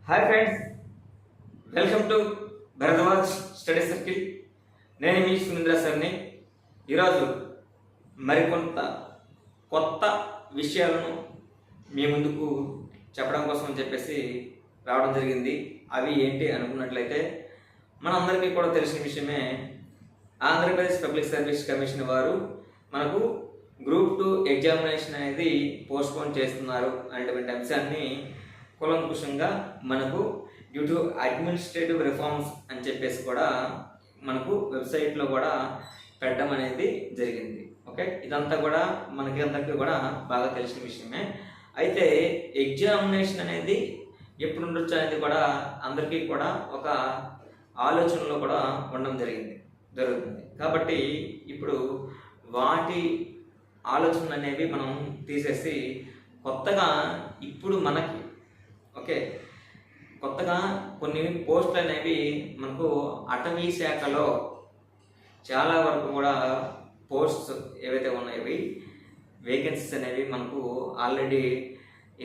Hi friends, welcome to Bharadwaj study circle. నేను మీ సుమేంద్ర సార్ని. ఈరోజు మరికొంత కొత్త విషయాలను మీ ముందుకు చెప్పడం కోసం అని చెప్పేసి రావడం జరిగింది. అవి ఏంటి అనుకున్నట్లయితే మనందరికీ కూడా తెలిసిన విషయమే, ఆంధ్రప్రదేశ్ పబ్లిక్ సర్వీస్ కమిషన్ వారు మనకు గ్రూప్ 2 ఎగ్జామినేషన్ అనేది పోస్ట్పోన్ చేస్తున్నారు అనేటువంటి అంశాన్ని కులంకుశంగా మనకు డ్యూ టు అడ్మినిస్ట్రేటివ్ రిఫార్మ్స్ అని చెప్పేసి కూడా మనకు వెబ్సైట్లో కూడా పెట్టడం అనేది జరిగింది. ఓకే, ఇదంతా కూడా మనకి అందరికీ కూడా బాగా తెలిసిన విషయమే. అయితే ఎగ్జామినేషన్ అనేది ఎప్పుడు ఉండొచ్చు అనేది కూడా అందరికీ కూడా ఒక ఆలోచనలో కూడా ఉండడం జరుగుతుంది. కాబట్టి ఇప్పుడు వాటి ఆలోచనలు అనేవి మనం తీసేసి కొత్తగా ఇప్పుడు మనకి కొత్తగా కొన్ని పోస్టులు అనేవి మనకు అటవీ శాఖలో చాలా వరకు కూడా పోస్ట్స్ ఏవైతే ఉన్నాయో వేకెన్సీస్ అనేవి మనకు ఆల్రెడీ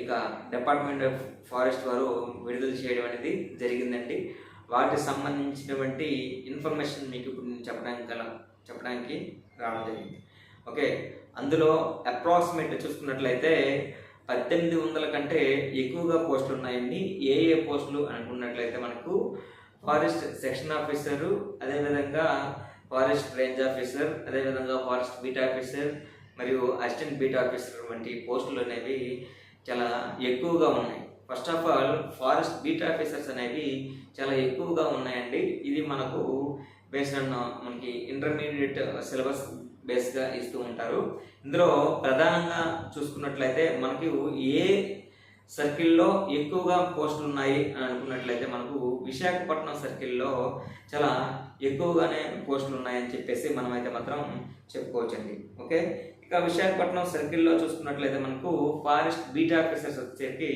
ఇక డిపార్ట్మెంట్ ఆఫ్ ఫారెస్ట్ వారు విడుదల చేయడం అనేది జరిగిందండి. వాటికి సంబంధించినటువంటి ఇన్ఫర్మేషన్ మీకు ఇప్పుడు నేను చెప్పడానికి రావడం జరిగింది. ఓకే, అందులో అప్రాక్సిమేట్ చూసుకున్నట్లయితే 1800 కంటే ఎక్కువగా పోస్టులు ఉన్నాయండి. ఏ పోస్టులు అనుకున్నట్లయితే మనకు ఫారెస్ట్ సెక్షన్ ఆఫీసరు, అదేవిధంగా ఫారెస్ట్ రేంజ్ ఆఫీసర్, అదేవిధంగా ఫారెస్ట్ బీట్ ఆఫీసర్ మరియు అసిస్టెంట్ బీట్ ఆఫీసర్ వంటి పోస్టులు అనేవి చాలా ఎక్కువగా ఉన్నాయి. First of all forest beat officers అనేవి చాలా ఎక్కువగా ఉన్నాయండి. ఇది మనకు బేస్డ్ ఆన్ మనకి ఇంటర్మీడియట్ సిలబస్ బేస్గా ఇస్తూ ఉంటారు. ఇందులో ప్రధానంగా చూసుకున్నట్లయితే మనకి ఏ సర్కిల్లో ఎక్కువగా పోస్టులు ఉన్నాయి అని అనుకున్నట్లయితే మనకు విశాఖపట్నం సర్కిల్లో చాలా ఎక్కువగానే పోస్టులు ఉన్నాయని చెప్పేసి మనమైతే మాత్రం చెప్పుకోవచ్చండి. ఓకే, ఇక విశాఖపట్నం సర్కిల్లో చూసుకున్నట్లయితే మనకు ఫారెస్ట్ బీట్ ఆఫీసర్స్ వచ్చేసరికి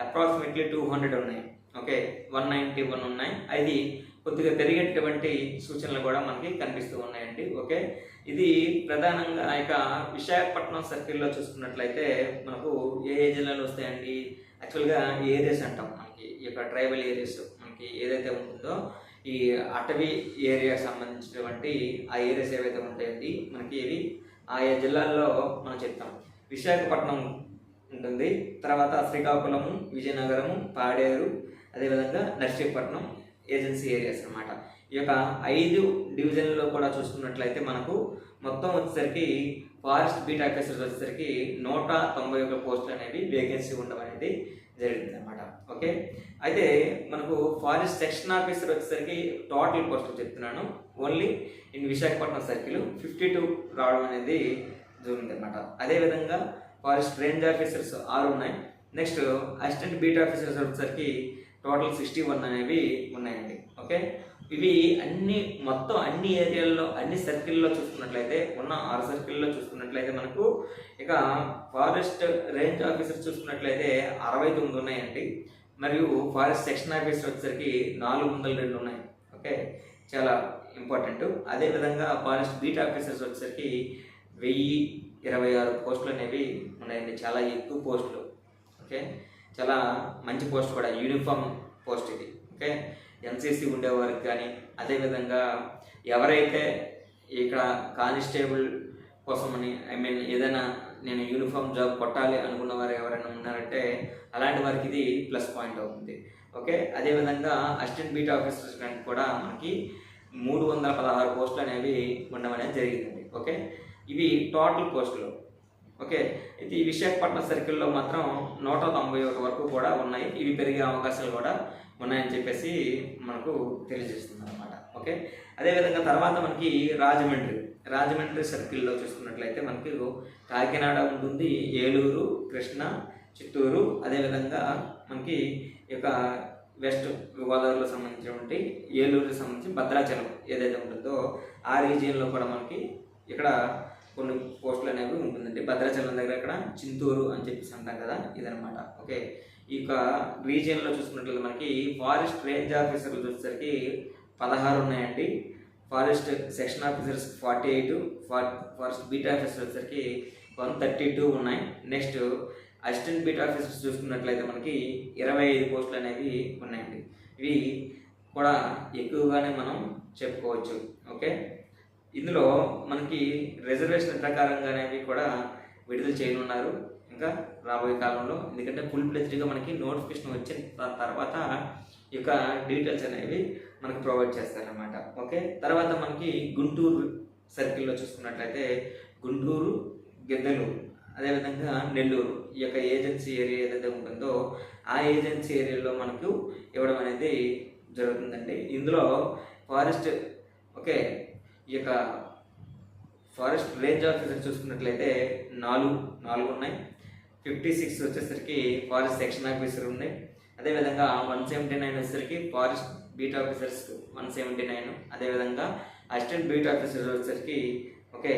అప్రాక్సిమేట్లీ 200 ఉన్నాయి. ఓకే, 191 ఉన్నాయి. అది కొద్దిగా పెరిగేటువంటి సూచనలు కూడా మనకి కనిపిస్తూ ఉన్నాయండి. ఓకే, ఇది ప్రధానంగా ఇక విశాఖపట్నం సర్కిల్లో చూసుకున్నట్లయితే మనకు ఏ జిల్లాలు వస్తాయండి? యాక్చువల్గా ఏరియాస్ అంటాం. మనకి ఈ యొక్క ట్రైబల్ ఏరియాస్ మనకి ఏదైతే ఉంటుందో ఈ అటవీ ఏరియా సంబంధించినటువంటి ఆ ఏరియాస్ ఏవైతే ఉంటాయండి మనకి ఇవి ఆయా జిల్లాల్లో మనం చెప్తాం. విశాఖపట్నం ఉంటుంది, తర్వాత శ్రీకాకుళము, విజయనగరము, పాడేరు, అదేవిధంగా నర్సీపట్నం ఏజెన్సీ ఏరియాస్ అన్నమాట. ఈ యొక్క 5 డివిజన్లలో కూడా చూసుకున్నట్లయితే మనకు మొత్తం వచ్చేసరికి ఫారెస్ట్ బీట్ ఆఫీసర్స్ వచ్చేసరికి 191 పోస్టులు అనేవి వేకెన్సీ ఉండడం అనేది జరిగింది అనమాట. ఓకే, అయితే మనకు ఫారెస్ట్ సెక్షన్ ఆఫీసర్ వచ్చేసరికి టోటల్ పోస్టులు చెప్తున్నాను, ఓన్లీ ఇన్ విశాఖపట్నం సర్కిల్ 52 రావడం అనేది జరిగింది అనమాట. అదేవిధంగా ఫారెస్ట్ రేంజ్ ఆఫీసర్స్ 6 ఉన్నాయి. నెక్స్ట్ అసిస్టెంట్ బీట్ ఆఫీసర్స్ వచ్చేసరికి టోటల్ 61 అనేవి ఉన్నాయండి. ఓకే, ఇవి మొత్తం అన్ని ఏరియాల్లో అన్ని సర్కిల్లో చూసుకున్నట్లయితే ఉన్న 6 సర్కిల్లో చూసుకున్నట్లయితే మనకు ఇక ఫారెస్ట్ రేంజ్ ఆఫీసర్ చూసుకున్నట్లయితే 69 ఉన్నాయండి. మరియు ఫారెస్ట్ సెక్షన్ ఆఫీసర్ వచ్చేసరికి 402 ఉన్నాయి. ఓకే, చాలా ఇంపార్టెంట్. అదేవిధంగా ఫారెస్ట్ బీట్ ఆఫీసర్స్ వచ్చేసరికి 1026 పోస్టులు అనేవి ఉన్నాయండి. చాలా ఎక్కువ పోస్టులు. ఓకే, చాలా మంచి పోస్ట్ కూడా, యూనిఫామ్ పోస్ట్ ఇది. ఓకే, ఎన్సీసీ ఉండేవారికి కానీ, అదేవిధంగా ఎవరైతే ఇక్కడ కానిస్టేబుల్ కోసమని ఏదైనా నేను యూనిఫామ్ జాబ్ కొట్టాలి అనుకున్న వారు ఎవరైనా ఉన్నారంటే అలాంటి వారికి ఇది ప్లస్ పాయింట్ అవుతుంది. ఓకే, అదేవిధంగా అసిస్టెంట్ బీట్ ఆఫీసర్స్ కూడా మనకి 316 పోస్టులు అనేవి ఉండడం అనేది జరిగిందండి. ఓకే, ఇవి టోటల్ పోస్టులు. ఓకే, ఇది విశాఖపట్నం సర్కిల్లో మాత్రం 191 వరకు కూడా ఉన్నాయి. ఇవి పెరిగే అవకాశాలు కూడా ఉన్నాయని చెప్పేసి మనకు తెలియజేస్తుంది అనమాట. ఓకే, అదేవిధంగా తర్వాత మనకి రాజమండ్రి సర్కిల్లో చూసుకున్నట్లయితే మనకి కాకినాడ ఉంటుంది, ఏలూరు, కృష్ణా, చిత్తూరు, అదేవిధంగా మనకి ఈ యొక్క వెస్ట్ గోదావరిలో సంబంధించినటువంటి ఏలూరుకి సంబంధించి భద్రాచలం ఏదైతే ఉంటుందో ఆ రీజియన్లో కూడా మనకి ఇక్కడ కొన్ని పోస్టులు అనేవి ఉంటుందండి. భద్రాచలం దగ్గర ఇక్కడ చింతూరు అని చెప్పేసి అంటాం కదా, ఇదనమాట. ఓకే, ఈ యొక్క రీజియన్లో చూసుకున్నట్లయితే మనకి ఫారెస్ట్ రేంజ్ ఆఫీసర్లు వచ్చేసరికి 16 ఉన్నాయండి. Forest section officers 48, forest beat officer వచ్చేసరికి 132 ఉన్నాయి. నెక్స్ట్ అసిస్టెంట్ బీట్ ఆఫీసర్స్ చూసుకున్నట్లయితే మనకి 25 పోస్టులు అనేవి ఉన్నాయండి. ఇవి కూడా ఎక్కువగానే మనం చెప్పుకోవచ్చు. ఓకే, ఇందులో మనకి రిజర్వేషన్ ప్రకారంగానేవి కూడా విడుదల చేయనున్నారు ఇంకా రాబోయే కాలంలో. ఎందుకంటే ఫుల్ ఫ్లెజ్డ్గా మనకి నోటిఫికేషన్ వచ్చిన తర్వాత ఈ యొక్క డీటెయిల్స్ అనేవి మనకు ప్రొవైడ్ చేస్తారనమాట. ఓకే, తర్వాత మనకి గుంటూరు సర్కిల్లో చూసుకున్నట్లయితే గుంటూరు, గిద్దలూరు, అదేవిధంగా నెల్లూరు ఈ యొక్క ఏజెన్సీ ఏరియా ఏదైతే ఉంటుందో ఆ ఏజెన్సీ ఏరియాలో మనకు ఇవ్వడం అనేది జరుగుతుందండి. ఇందులో ఫారెస్ట్ ఓకే ఈ యొక్క ఫారెస్ట్ రేంజ్ ఆఫీసర్ చూసుకున్నట్లయితే నాలుగు ఉన్నాయి. 56 వచ్చేసరికి ఫారెస్ట్ సెక్షన్ ఆఫీసర్ ఉన్నాయి. అదేవిధంగా 179 వచ్చేసరికి ఫారెస్ట్ బీట్ ఆఫీసర్స్ 179. అదేవిధంగా అసిస్టెంట్ బీట్ ఆఫీసర్ వచ్చేసరికి ఓకే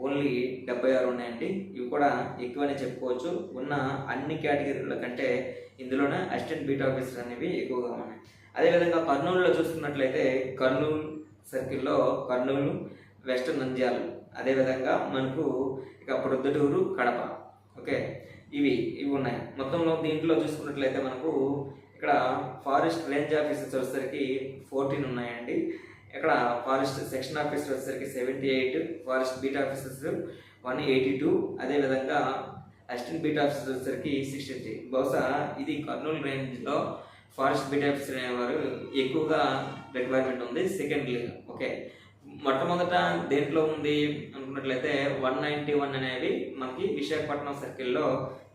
ఓన్లీ 76 ఉన్నాయండి. ఇవి కూడా ఎక్కువనే చెప్పుకోవచ్చు. ఉన్న అన్ని కేటగిరీల కంటే ఇందులోనే అసిస్టెంట్ బీట్ ఆఫీసర్ అనేవి ఎక్కువగా ఉన్నాయి. అదేవిధంగా కర్నూలులో చూసుకున్నట్లయితే కర్నూలు సర్కిల్లో కర్నూలు, వెస్ట్ నంద్యాల, అదేవిధంగా మనకు ఇక ప్రొద్దుటూరు, కడప ఓకే ఇవి ఉన్నాయి. మొత్తంలో దీంట్లో చూసుకున్నట్లయితే మనకు ఇక్కడ ఫారెస్ట్ రేంజ్ ఆఫీసర్స్ వచ్చేసరికి 14 ఉన్నాయండి. ఇక్కడ ఫారెస్ట్ సెక్షన్ ఆఫీసర్ వచ్చేసరికి 78, ఫారెస్ట్ బీట్ ఆఫీసర్స్ 182, అదేవిధంగా అసిస్టెంట్ బీట్ ఆఫీసర్ వచ్చేసరికి 63. బహుశా ఇది కర్నూలు రేంజ్లో ఫారెస్ట్ బీట్ ఆఫీసర్ అనేవారు ఎక్కువగా రిక్వైర్మెంట్ ఉంది. సెకండ్లీ ఓకే మొట్టమొదట దేంట్లో ఉంది అనుకున్నట్లయితే 191 అనేవి మనకి విశాఖపట్నం సర్కిల్లో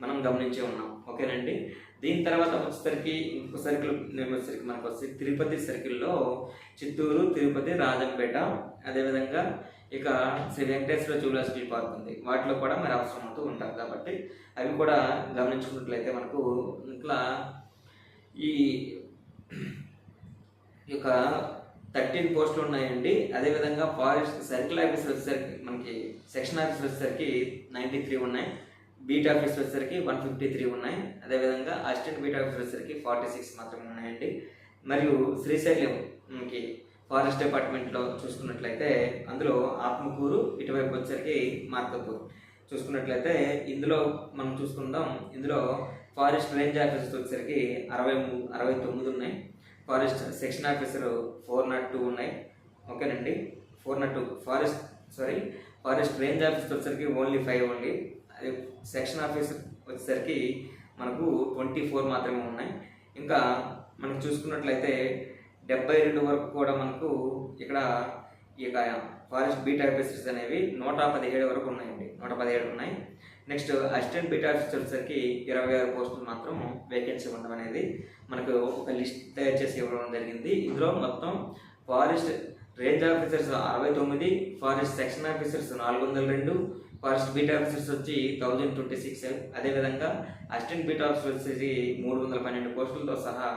మనం గమనించే ఉన్నాం. ఓకేనండి, దీని తర్వాత వచ్చేసరికి ఇంకో సర్కిల్ వచ్చేసరికి మనకు వచ్చి తిరుపతి సర్కిల్లో చిత్తూరు, తిరుపతి, రాజంపేట, అదేవిధంగా ఇక శ్రీ వెంకటేశ్వర జూలాజికల్ పార్క్ ఉంది. వాటిలో కూడా మరి అవసరం అవుతూ ఉంటారు కాబట్టి అవి కూడా గమనించుకున్నట్లయితే మనకు ఇట్లా ఈ యొక్క 13 పోస్టులు ఉన్నాయండి. అదేవిధంగా ఫారెస్ట్ సర్కిల్ ఆఫీసర్ వచ్చేసరికి మనకి సెక్షన్ ఆఫీసర్ వచ్చేసరికి 93 ఉన్నాయి. బీట్ ఆఫీసర్ వచ్చేసరికి 153 ఉన్నాయి. అదేవిధంగా అసిస్టెంట్ బీట్ ఆఫీసర్ వచ్చేసరికి 46 మాత్రమే ఉన్నాయండి. మరియు శ్రీశైలం మనకి ఫారెస్ట్ డిపార్ట్మెంట్లో చూసుకున్నట్లయితే అందులో ఆత్మకూరు, ఇటువైపు వచ్చేసరికి మార్కపూర్ చూసుకున్నట్లయితే ఇందులో మనం చూసుకుందాం. ఇందులో ఫారెస్ట్ రేంజ్ ఆఫీసర్స్ వచ్చేసరికి 69 ఉన్నాయి. ఫారెస్ట్ సెక్షన్ ఆఫీసర్ 402 ఉన్నాయి. ఓకేనండి, 402 ఫారెస్ట్ రేంజ్ ఆఫీసర్ వచ్చేసరికి ఓన్లీ 5 ఓన్లీ. అదే సెక్షన్ ఆఫీసర్ వచ్చేసరికి మనకు 24 మాత్రమే ఉన్నాయి. ఇంకా మనం చూసుకున్నట్లయితే 72 వరకు కూడా మనకు ఇక్కడ ఈ యొక్క ఫారెస్ట్ బీట్ ఆఫీసర్స్ అనేవి 117 వరకు ఉన్నాయండి. 117 ఉన్నాయి. నెక్స్ట్ అసిస్టెంట్ బీట్ ఆఫీసర్ వచ్చేసరికి 26 పోస్టులు మాత్రం వేకెన్సీ ఉండడం అనేది మనకు ఒక లిస్ట్ తయారు చేసి ఇవ్వడం జరిగింది. ఇందులో మొత్తం forest range officers 69, forest section officers 402, forest beat officers వచ్చి 1026, అదేవిధంగా అసిస్టెంట్ బీట్ ఆఫీసర్ వచ్చేసి 312 పోస్టులతో సహా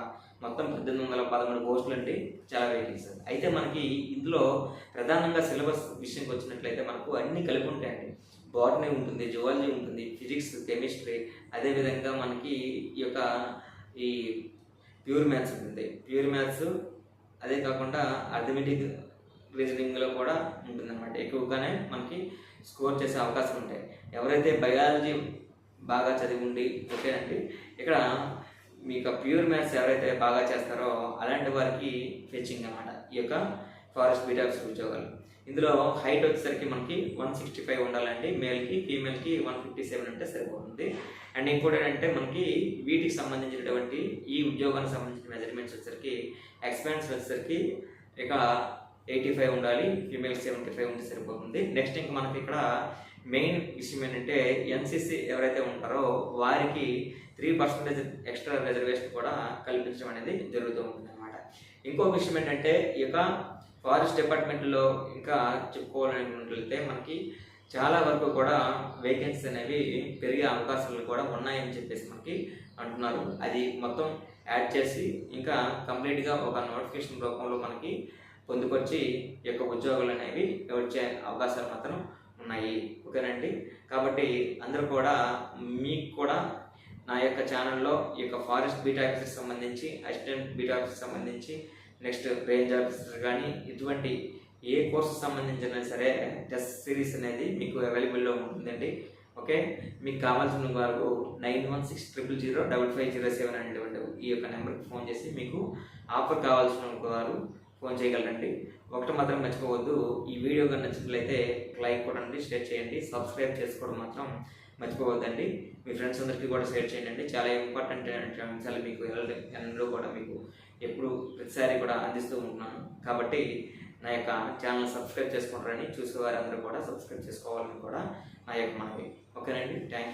మొత్తం 1813 పోస్టులు అండి. చాలా వేకెన్సీ. అయితే మనకి ఇందులో ప్రధానంగా సిలబస్ విషయానికి వచ్చినట్లయితే మనకు అన్ని కలిపి ఉంటాయండి. బాటనీ ఉంటుంది, జువాలజీ ఉంటుంది, ఫిజిక్స్, కెమిస్ట్రీ, అదేవిధంగా మనకి ఈ యొక్క ఈ ప్యూర్ మ్యాథ్స్ ఉంటుంది. ప్యూర్ మ్యాథ్స్ అదే కాకుండా అర్థమెటిక్ రీజనింగ్లో కూడా ఉంటుందన్నమాట. ఎక్కువగానే మనకి స్కోర్ చేసే అవకాశం ఉంటాయి. ఎవరైతే బయాలజీ బాగా చదివి ఉండి ఓకేనండి ఇక్కడ మీకు ప్యూర్ మ్యాథ్స్ ఎవరైతే బాగా చేస్తారో అలాంటి వారికి ఫెచ్చింగ్ అన్నమాట ఈ యొక్క ఫారెస్ట్ బీట్ ఆఫీసర్ ఉద్యోగాలు. ఇందులో హైట్ వచ్చేసరికి మనకి 165 ఉండాలండి. మేల్కి, ఫీమేల్కి 157 అంటే సరిపోతుంది. అండ్ ఇంకోటి ఏంటంటే మనకి వీటికి సంబంధించినటువంటి ఈ ఉద్యోగానికి సంబంధించిన మెజర్మెంట్స్ వచ్చేసరికి ఎక్స్పెన్స్ వచ్చేసరికి ఇక 85 ఉండాలి, ఫీమేల్కి 75 ఉంటే సరిపోతుంది. నెక్స్ట్ ఇంకా మనకి ఇక్కడ మెయిన్ విషయం ఏంటంటే ఎన్సీసీ ఎవరైతే ఉంటారో వారికి 3% ఎక్స్ట్రా రిజర్వేషన్ కూడా కల్పించడం అనేది జరుగుతూ ఉంటుంది అన్నమాట. ఇంకొక విషయం ఏంటంటే ఈ యొక్క ఫారెస్ట్ డిపార్ట్మెంట్లో ఇంకా చెప్పుకోవాలనుకుంటే మనకి చాలా వరకు కూడా వేకెన్సీ అనేవి పెరిగే అవకాశాలు కూడా ఉన్నాయని చెప్పేసి మనకి అంటున్నారు. అది మొత్తం యాడ్ చేసి ఇంకా కంప్లీట్గా ఒక నోటిఫికేషన్ రూపంలో మనకి పొందుపరిచి ఈ యొక్క ఉద్యోగాలు అనేవి వచ్చే అవకాశాలు మాత్రం ఉన్నాయి. ఓకేనండి, కాబట్టి అందరూ కూడా మీకు కూడా నా యొక్క ఛానల్లో ఈ యొక్క ఫారెస్ట్ బీట్ ఆఫీసర్ సంబంధించి, అసిస్టెంట్ బీట్ ఆఫీసర్ సంబంధించి, నెక్స్ట్ రేంజ్ ఆఫీసర్ కానీ ఇటువంటి ఏ కోర్సు సంబంధించిన సరే టెస్ట్ సిరీస్ అనేది మీకు అవైలబుల్లో ఉంటుందండి. ఓకే, మీకు కావాల్సిన వారు 9160005507 అనేటువంటి ఈ యొక్క నెంబర్కి ఫోన్ చేసి మీకు ఆఫర్ కావాల్సిన వారు ఫోన్ చేయగలరండి. ఒకటి మాత్రం మర్చిపోవద్దు, ఈ వీడియో కానీ నచ్చినట్లయితే లైక్ కొట్టండి, షేర్ చేయండి, సబ్స్క్రైబ్ చేసుకోవడం మాత్రం మర్చిపోవద్దండి. మీ ఫ్రెండ్స్ అందరికీ కూడా షేర్ చేయండి. చాలా ఇంపార్టెంట్ అంశాలు మీకు ఎన్నడూ కూడా మీకు ఎప్పుడు ప్రతిసారి కూడా అందిస్తూ ఉంటున్నాను. కాబట్టి నా యొక్క ఛానల్ సబ్స్క్రైబ్ చేసుకుంటారని, చూసేవారందరూ కూడా సబ్స్క్రైబ్ చేసుకోవాలని కూడా నా యొక్క మనవి. ఓకేనండి, థ్యాంక్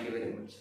యూ వెరీ మచ్.